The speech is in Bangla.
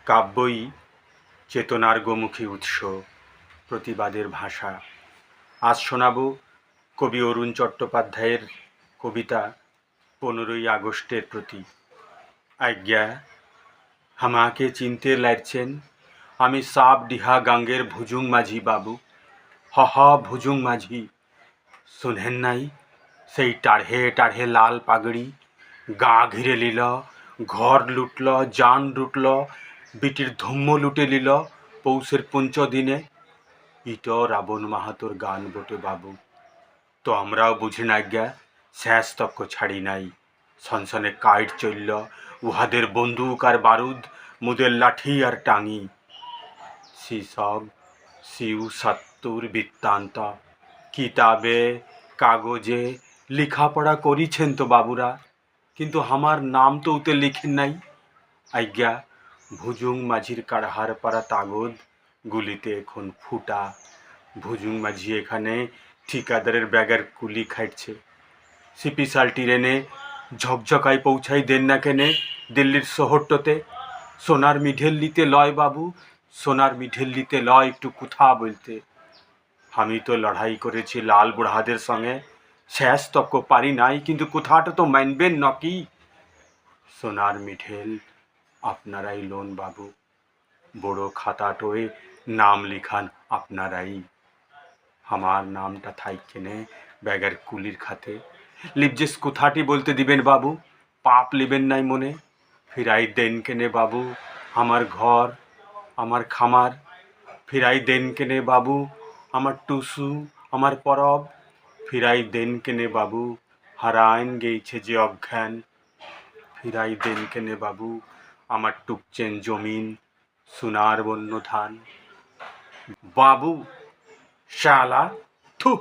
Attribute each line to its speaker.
Speaker 1: কাব্যই চেতনার গোমুখী উৎস, প্রতিবাদের ভাষা। আজ শোনাব কবি অরুণ চট্টোপাধ্যায়ের কবিতা 15ই আগস্টের প্রতি। আজ্ঞা হামাকে চিনতে লাইছেন, আমি সাপ ডিহা গাঙ্গের ভুজুং মাঝি বাবু। হ ভুজুং মাঝি, শুনহেন নাই সেই টাঢ়ে টাঢ়ে লাল পাগড়ি, গা ঘিরে লিল, ঘর লুটল, জান লুটল, বিটির ধুম্ম লুটে লিল পৌষের পুঞ্চ দিনে। ইট রাবণ মাহাতোর গান বটে বাবু, তো আমরাও বুঝি না আজ্ঞা, শেষ তক্ক ছাড়ি নাই। সনসনে কাইট চলল, উহাদের বন্দুক আর বারুদ, মুদের লাঠি আর টাঙি। সেসব শিউ সত্তর বৃত্তান্ত কিতাবে কাগজে লেখাপড়া করিছেন তো বাবুরা, কিন্তু আমার নাম তো উতে লিখেন নাই। আজ্ঞা ভুজুং মাঝির কাঢ়ার পাড়া তাগদ গুলিতে এখন ফুটা। ভুজুং মাঝি এখানে ঠিকাদারের ব্যাগের কুলি খাইছে। সিপিসাল ট্রেনে ঝকঝকাই পৌঁছাই দেন না কেনে দিল্লির শহরটাতে। সোনার মিঢেল্লিতে লয় বাবু, সোনার মিঢেল্লিতে লয় একটু কোথা বলতে। আমি তো লড়াই করেছি লাল বুড়াদের সঙ্গে, শেষ তক্ক পারি নাই, কিন্তু কোথাটা তো মানবেন নাকি। সোনার মিঢেল আপনারাই লোন বাবু, বড় খাতাটোয় নাম লিখান আপনারাই। আমার নামটা থাইকেনে ব্যাগের কুলির খাতে লিপজেস কোথাটি বলতে দিবেন বাবু, পাপ লিবেন নাই মনে। ফিরাই দেন কেনে বাবু আমার ঘর, আমার খামার। ফিরাই দেন কেনে বাবু আমার টুসু, আমার পরব। ফিরাই দেন কেনে বাবু হারায়ন গেইছে যে অজ্ঞান। ফিরাই দেন কেনে বাবু আমার টুকচেন জমিন, সোনার বন্য ধান। বাবু শালা, থু।